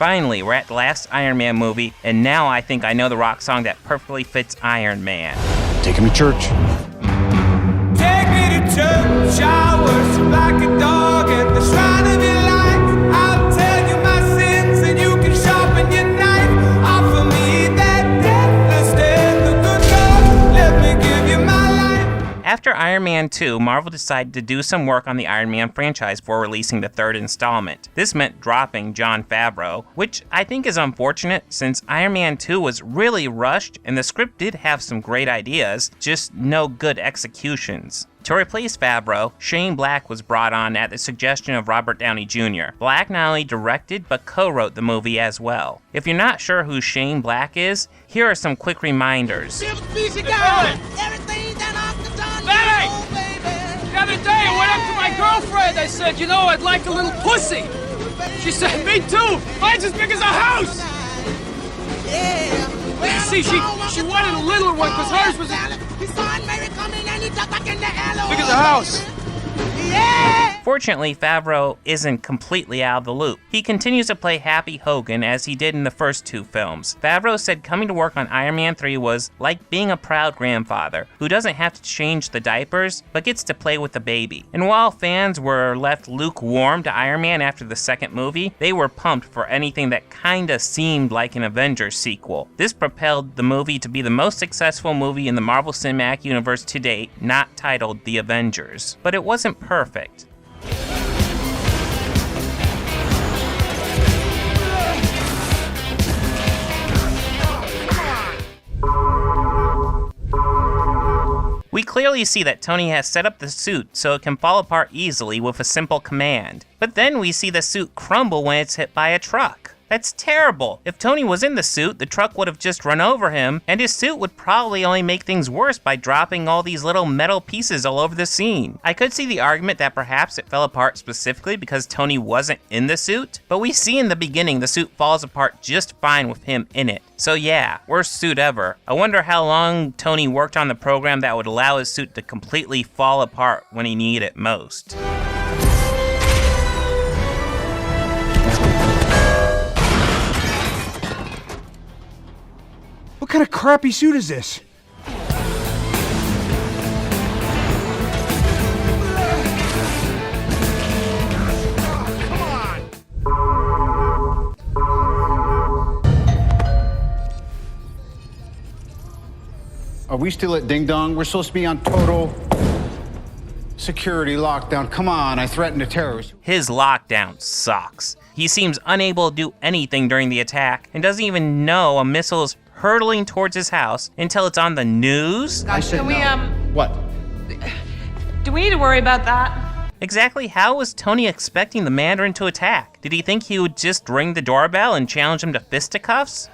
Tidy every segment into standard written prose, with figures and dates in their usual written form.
Finally, we're at the last Iron Man movie, and now I think I know the rock song that perfectly fits Iron Man. Take him to church. Take me to church, I worship like a dog at the shrine of your life. I'll tell you my sins and you can sharpen your knife. Offer me that deathless death, the good God, let me give you my life. After Iron Man 2, Marvel decided to do some work on the Iron Man franchise before releasing the third installment. This meant dropping Jon Favreau, which I think is unfortunate since Iron Man 2 was really rushed and the script did have some great ideas, just no good executions. To replace Favreau, Shane Black was brought on at the suggestion of Robert Downey Jr. Black not only directed, but co-wrote the movie as well. If you're not sure who Shane Black is, here are some quick reminders. Everything that I've done, baby. The other day I went up to my girlfriend. I said, you know, I'd like a little pussy. She said, me too. Mine's as big as a house. Yeah. See, she wanted a little one because hers was big as a house. Yeah. Fortunately, Favreau isn't completely out of the loop. He continues to play Happy Hogan as he did in the first two films. Favreau said coming to work on Iron Man 3 was like being a proud grandfather who doesn't have to change the diapers, but gets to play with the baby. And while fans were left lukewarm to Iron Man after the second movie, they were pumped for anything that kinda seemed like an Avengers sequel. This propelled the movie to be the most successful movie in the Marvel Cinematic Universe to date, not titled The Avengers. But it wasn't perfect. We clearly see that Tony has set up the suit so it can fall apart easily with a simple command. But then we see the suit crumble when it's hit by a truck. That's terrible. If Tony was in the suit, the truck would have just run over him, and his suit would probably only make things worse by dropping all these little metal pieces all over the scene. I could see the argument that perhaps it fell apart specifically because Tony wasn't in the suit, but we see in the beginning the suit falls apart just fine with him in it. So yeah, worst suit ever. I wonder how long Tony worked on the program that would allow his suit to completely fall apart when he needed it most. What kind of crappy suit is this? Are we still at Ding Dong? We're supposed to be on total security lockdown. Come on, I threatened a terrorist. His lockdown sucks. He seems unable to do anything during the attack and doesn't even know a missile is hurtling towards his house until it's on the news? I said Can we, no. What? do we need to worry about that? Exactly how was Tony expecting the Mandarin to attack? Did he think he would just ring the doorbell and challenge him to fisticuffs?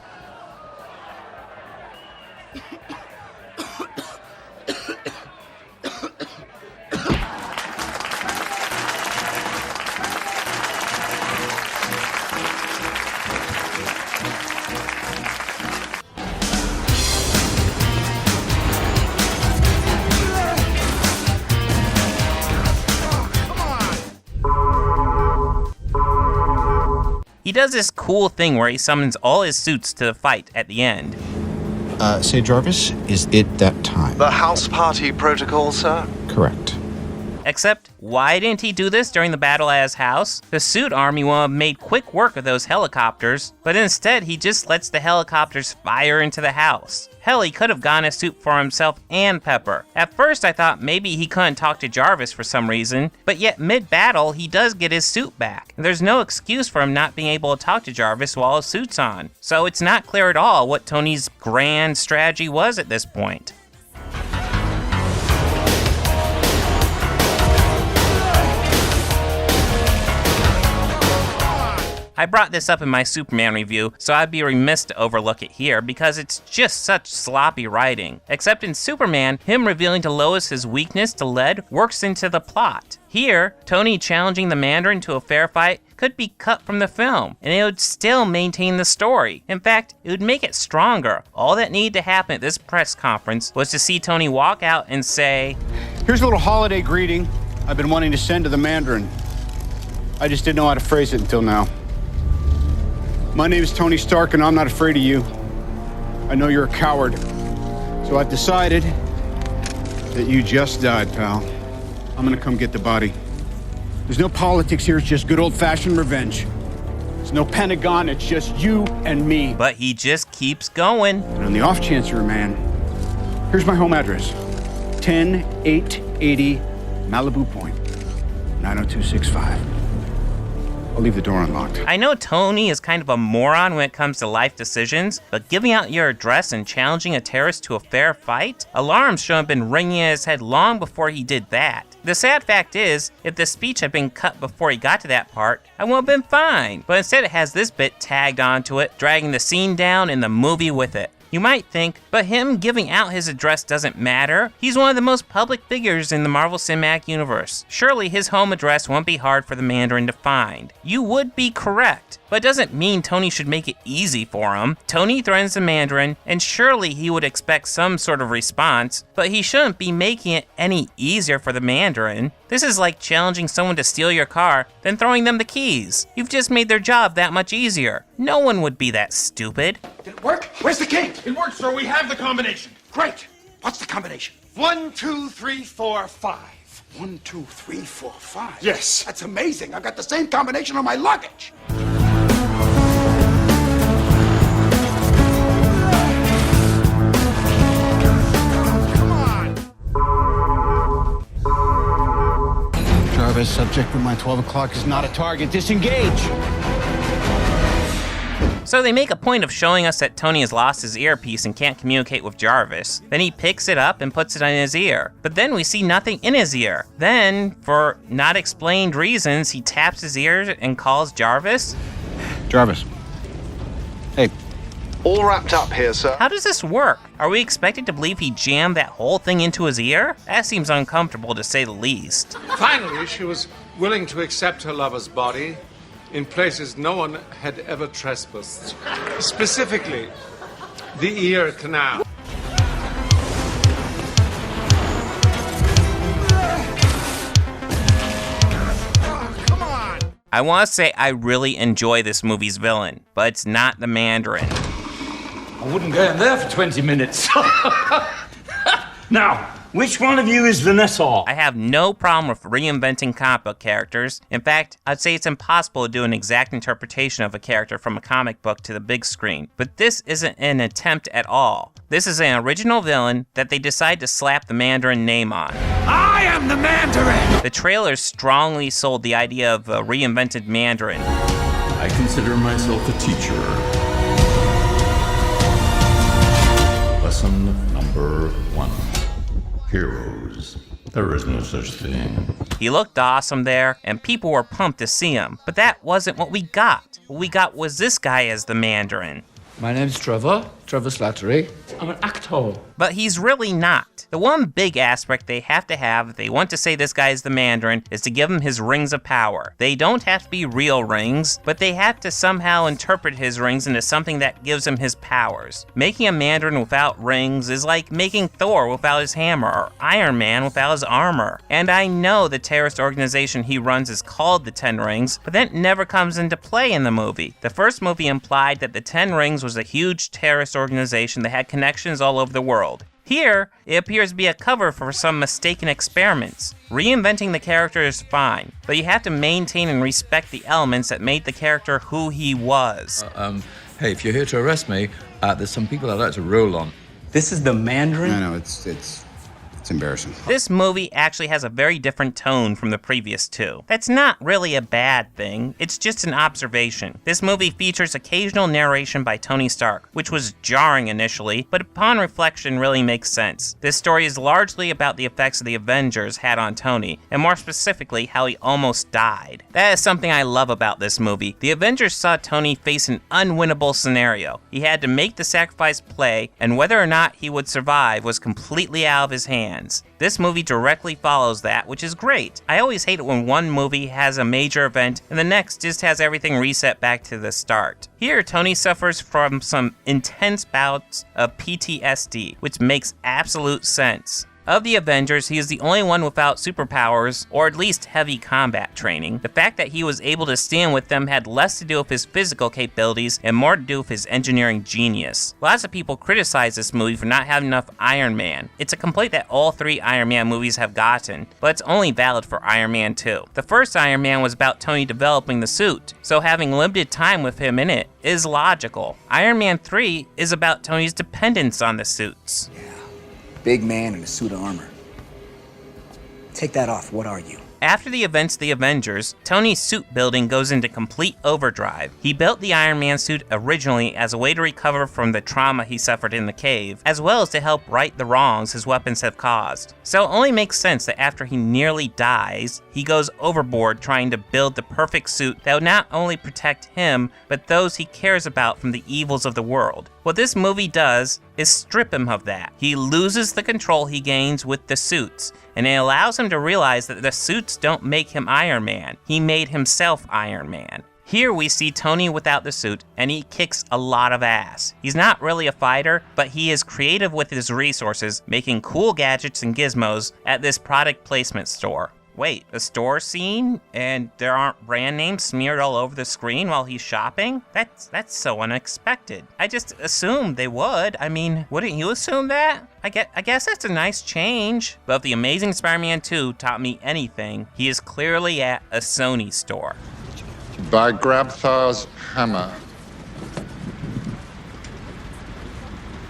He does this cool thing where he summons all his suits to the fight at the end. Say, Jarvis, is it that time? The house party protocol, sir? Correct. Except, why didn't he do this during the battle at his house? The suit army would have made quick work of those helicopters, but instead he just lets the helicopters fire into the house. Hell, he could have gotten a suit for himself and Pepper. At first I thought maybe he couldn't talk to Jarvis for some reason, but yet mid-battle he does get his suit back. There's no excuse for him not being able to talk to Jarvis while his suit's on. So it's not clear at all what Tony's grand strategy was at this point. I brought this up in my Superman review, so I'd be remiss to overlook it here because it's just such sloppy writing. Except in Superman, him revealing to Lois his weakness to lead works into the plot. Here, Tony challenging the Mandarin to a fair fight could be cut from the film, and it would still maintain the story. In fact, it would make it stronger. All that needed to happen at this press conference was to see Tony walk out and say, Here's a little holiday greeting I've been wanting to send to the Mandarin. I just didn't know how to phrase it until now. My name is Tony Stark, and I'm not afraid of you. I know you're a coward. So I've decided that you just died, pal. I'm gonna come get the body. There's no politics here, it's just good old-fashioned revenge. There's no Pentagon, it's just you and me. But he just keeps going. And on the off chance you're a man, here's my home address. 10880 Malibu Point, 90265. I'll leave the door unlocked. I know Tony is kind of a moron when it comes to life decisions, but giving out your address and challenging a terrorist to a fair fight? Alarms should have been ringing in his head long before he did that. The sad fact is, if the speech had been cut before he got to that part, I would have been fine. But instead it has this bit tagged onto it, dragging the scene down and the movie with it. You might think, but him giving out his address doesn't matter. He's one of the most public figures in the Marvel Cinematic Universe. Surely his home address won't be hard for the Mandarin to find. You would be correct, but it doesn't mean Tony should make it easy for him. Tony threatens the Mandarin, and surely he would expect some sort of response, but he shouldn't be making it any easier for the Mandarin. This is like challenging someone to steal your car, then throwing them the keys. You've just made their job that much easier. No one would be that stupid. Did it work? Where's the key? It works, sir. We have the combination. Great. What's the combination? 1, 2, 3, 4, 5. 1, 2, 3, 4, 5. Yes. That's amazing. I've got the same combination on my luggage. Come on. Jarvis, subject with my 12 o'clock is not a target. Disengage! So they make a point of showing us that Tony has lost his earpiece and can't communicate with Jarvis. Then he picks it up and puts it in his ear. But then we see nothing in his ear. Then, for not explained reasons, he taps his ear and calls Jarvis. Jarvis. Hey. All wrapped up here, sir. How does this work? Are we expected to believe he jammed that whole thing into his ear? That seems uncomfortable to say the least. Finally, she was willing to accept her lover's body in places no one had ever trespassed. Specifically, the ear canal. Come on. I want to say I really enjoy this movie's villain, but it's not the Mandarin. I wouldn't go in there for 20 minutes. Now, which one of you is Vanessa? I have no problem with reinventing comic book characters. In fact, I'd say it's impossible to do an exact interpretation of a character from a comic book to the big screen. But this isn't an attempt at all. This is an original villain that they decide to slap the Mandarin name on. I am the Mandarin! The trailer strongly sold the idea of a reinvented Mandarin. I consider myself a teacher. Lesson number 1. Heroes. There is no such thing. He looked awesome there, and people were pumped to see him. But that wasn't what we got. What we got was this guy as the Mandarin. My name's Trevor Slattery. I'm an actor. But he's really not. The one big aspect they have to have if they want to say this guy is the Mandarin is to give him his rings of power. They don't have to be real rings, but they have to somehow interpret his rings into something that gives him his powers. Making a Mandarin without rings is like making Thor without his hammer, or Iron Man without his armor. And I know the terrorist organization he runs is called the Ten Rings, but that never comes into play in the movie. The first movie implied that the Ten Rings was a huge terrorist organization that had connections all over the world. Here, it appears to be a cover for some mistaken experiments. Reinventing the character is fine, but you have to maintain and respect the elements that made the character who he was. Hey, if you're here to arrest me, there's some people I'd like to roll on. This is the Mandarin? I know, it's embarrassing. This movie actually has a very different tone from the previous two. That's not really a bad thing, it's just an observation. This movie features occasional narration by Tony Stark, which was jarring initially, but upon reflection really makes sense. This story is largely about the effects of the Avengers had on Tony, and more specifically, how he almost died. That is something I love about this movie. The Avengers saw Tony face an unwinnable scenario. He had to make the sacrifice play, and whether or not he would survive was completely out of his hands. This movie directly follows that, which is great. I always hate it when one movie has a major event and the next just has everything reset back to the start. Here, Tony suffers from some intense bouts of PTSD, which makes absolute sense. Of the Avengers, he is the only one without superpowers, or at least heavy combat training. The fact that he was able to stand with them had less to do with his physical capabilities and more to do with his engineering genius. Lots of people criticize this movie for not having enough Iron Man. It's a complaint that all 3 Iron Man movies have gotten, but it's only valid for Iron Man 2. The first Iron Man was about Tony developing the suit, so having limited time with him in it is logical. Iron Man 3 is about Tony's dependence on the suits. Yeah, big man in a suit of armor. Take that off, what are you? After the events of the Avengers, Tony's suit building goes into complete overdrive. He built the Iron Man suit originally as a way to recover from the trauma he suffered in the cave, as well as to help right the wrongs his weapons have caused. So it only makes sense that after he nearly dies, he goes overboard trying to build the perfect suit that would not only protect him, but those he cares about from the evils of the world. What this movie does is strip him of that. He loses the control he gains with the suits, and it allows him to realize that the suits don't make him Iron Man. He made himself Iron Man. Here we see Tony without the suit, and he kicks a lot of ass. He's not really a fighter, but he is creative with his resources, making cool gadgets and gizmos at this product placement store. Wait, a store scene? And there aren't brand names smeared all over the screen while he's shopping? That's so unexpected. I just assumed they would. I mean, wouldn't you assume that? I guess that's a nice change. But if The Amazing Spider-Man 2 taught me anything, he is clearly at a Sony store. By Grabthar's hammer.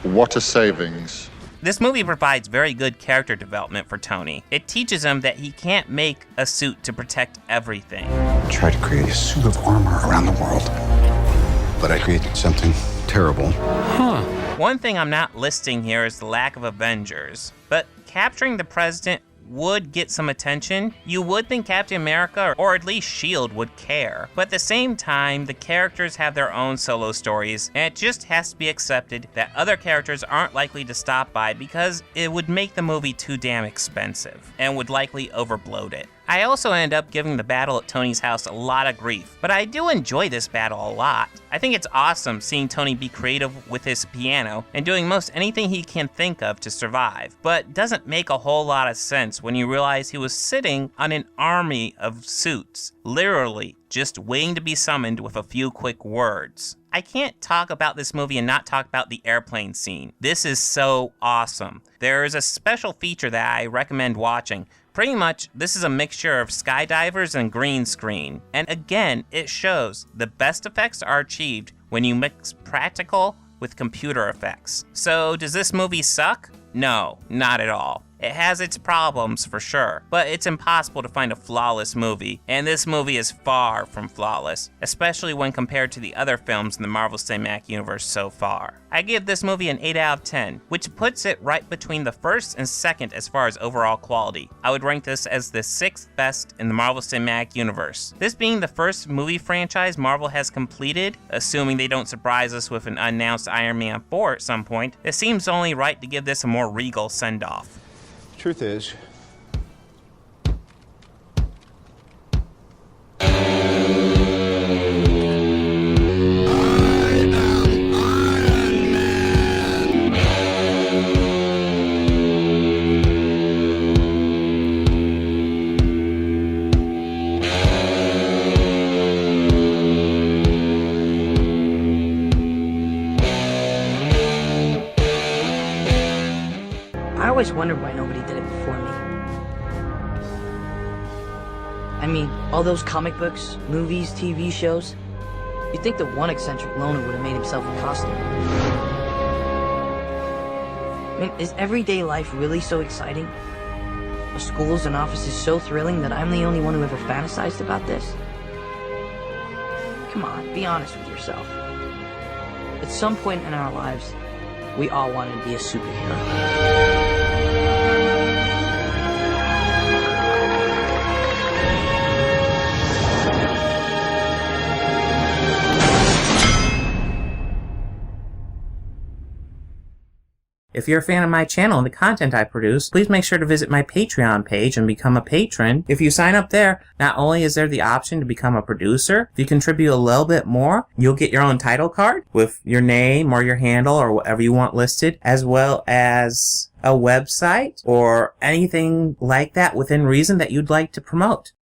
What a savings. This movie provides very good character development for Tony. It teaches him that he can't make a suit to protect everything. I tried to create a suit of armor around the world, but I created something terrible. One thing I'm not listing here is the lack of Avengers, but capturing the president would get some attention. You would think Captain America or at least S.H.I.E.L.D. would care. But at the same time, the characters have their own solo stories, and it just has to be accepted that other characters aren't likely to stop by because it would make the movie too damn expensive and would likely overbloat it. I also end up giving the battle at Tony's house a lot of grief, but I do enjoy this battle a lot. I think it's awesome seeing Tony be creative with his piano and doing most anything he can think of to survive, but doesn't make a whole lot of sense when you realize he was sitting on an army of suits, literally just waiting to be summoned with a few quick words. I can't talk about this movie and not talk about the airplane scene. This is so awesome. There is a special feature that I recommend watching. Pretty much, this is a mixture of skydivers and green screen. And again, it shows the best effects are achieved when you mix practical with computer effects. So, does this movie suck? No, not at all. It has its problems for sure, but it's impossible to find a flawless movie, and this movie is far from flawless, especially when compared to the other films in the Marvel Cinematic Universe so far. I give this movie an 8 out of 10, which puts it right between the first and second as far as overall quality. I would rank this as the 6th best in the Marvel Cinematic Universe. This being the first movie franchise Marvel has completed, assuming they don't surprise us with an unannounced Iron Man 4 at some point, it seems only right to give this a more regal send-off. Truth is, I always wondered why nobody did it before me. I mean, all those comic books, movies, TV shows. You'd think that one eccentric loner would have made himself a costume. I mean, is everyday life really so exciting? Are schools and offices so thrilling that I'm the only one who ever fantasized about this? Come on, be honest with yourself. At some point in our lives, we all wanted to be a superhero. If you're a fan of my channel and the content I produce, please make sure to visit my Patreon page and become a patron. If you sign up there, not only is there the option to become a producer, if you contribute a little bit more, you'll get your own title card with your name or your handle or whatever you want listed, as well as a website or anything like that within reason that you'd like to promote?